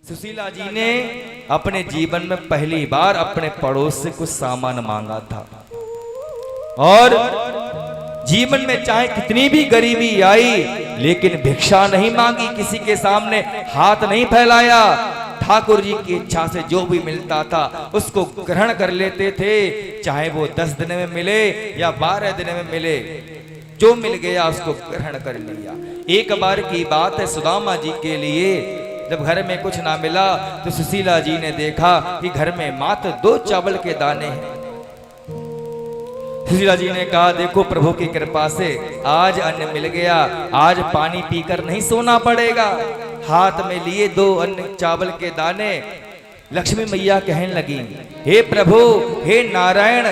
सुशीला जी ने अपने जीवन में पहली बार अपने पड़ोस से कुछ सामान मांगा था और जीवन में चाहे कितनी भी गरीबी आई लेकिन भिक्षा नहीं मांगी, किसी के सामने हाथ नहीं फैलाया। ठाकुर जी की इच्छा से जो भी मिलता था उसको ग्रहण कर लेते थे, चाहे वो 10 दिन में मिले या 12 दिन में मिले, जो मिल गया उसको ग्रहण कर लिया। एक बार की बात है, सुदामा जी के लिए जब घर में कुछ ना मिला तो सुशीला जी ने देखा कि घर में मात्र 2 चावल के दाने हैं। सुशीला जी ने कहा, देखो प्रभु की कृपा से आज अन्न मिल गया, आज पानी पीकर नहीं सोना पड़ेगा। हाथ में लिए 2 अन्न चावल के दाने। लक्ष्मी मैया कहने लगी, हे प्रभु, हे नारायण,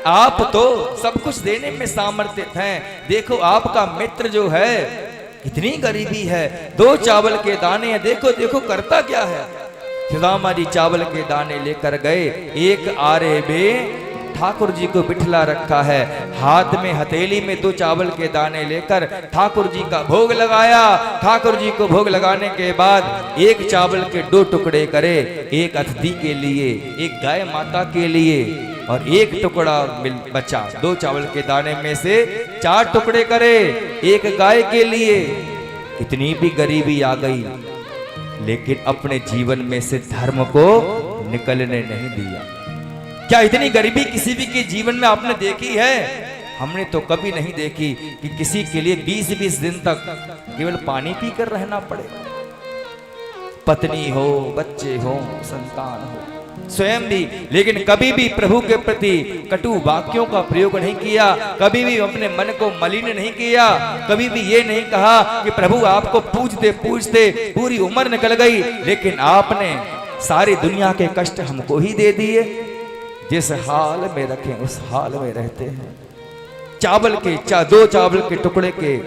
आप तो सब कुछ देने में सामर्थ्य हैं। देखो आपका मित्र जो है इतनी गरीबी है, 2 चावल के दाने हैं, देखो देखो करता क्या है। सुदामा जी चावल के दाने लेकर गए। एक आरे में ठाकुर जी को बिठला रखा है, हाथ में हथेली में 2 चावल के दाने लेकर ठाकुर जी का भोग लगाया। ठाकुर जी को भोग लगाने के बाद 1 चावल के 2 टुकड़े करे, एक अतिथि के लिए, एक गाय माता के लिए और 1 टुकड़ा बचा। 2 चावल के दाने में से 4 टुकड़े करे, एक गाय के लिए। कितनी भी गरीबी आ गई लेकिन अपने जीवन में से धर्म को निकलने नहीं दिया। क्या इतनी गरीबी किसी भी के जीवन में आपने देखी है? हमने तो कभी नहीं देखी कि किसी के लिए 20-20 दिन तक केवल पानी पीकर रहना पड़े। पत्नी हो, बच्चे हो, संतान हो, स्वयं भी, लेकिन कभी भी प्रभु के प्रति कटु वाक्यों का प्रयोग नहीं किया, कभी भी अपने मन को मलिन नहीं किया, कभी भी ये नहीं कहा कि प्रभु आपको पूजते पूजते पूरी उम्र निकल गई लेकिन आपने सारी दुनिया के कष्ट हमको ही दे दिए। जिस हाल में रखें उस हाल में रहते हैं। 2 चावल के टुकड़े के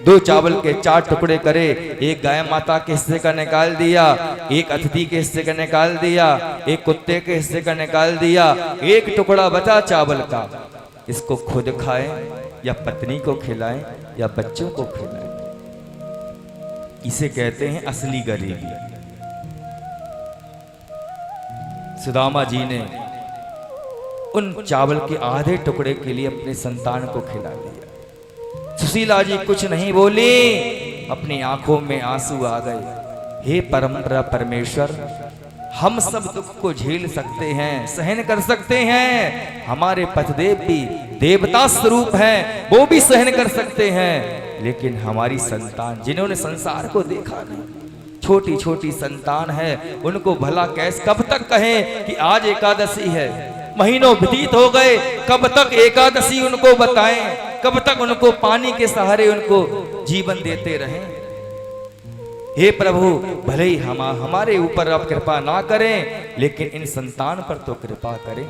2 चावल के 4 टुकड़े करे, एक गाय माता के हिस्से का निकाल दिया, एक अतिथि के हिस्से का निकाल दिया, एक कुत्ते के हिस्से का निकाल दिया, 1 टुकड़ा बचा चावल का। इसको खुद खाएं या पत्नी को खिलाएं या बच्चों को खिलाएं। इसे कहते हैं असली गरीबी। सुदामा जी ने उन चावल के आधे टुकड़े के लिए अपने संतान को खिला दिया। सुशीला जी कुछ नहीं बोली, अपनी आंखों में आंसू आ गए। हे परमपिता परमेश्वर, हम सब दुख को झेल सकते हैं, सहन कर सकते हैं। हमारे पतिदेव भी देवता स्वरूप हैं, वो भी सहन कर सकते हैं, लेकिन हमारी संतान जिन्होंने संसार को देखा नहीं, छोटी छोटी संतान है, उनको भला कैसे कब तक कहें कि आज एकादशी है? महीनों व्यतीत हो गए, कब तक एकादशी उनको बताएं, कब तक उनको पानी के सहारे उनको जीवन देते रहें? हे प्रभु, भले ही हमारे ऊपर आप कृपा ना करें लेकिन इन संतान पर तो कृपा करें।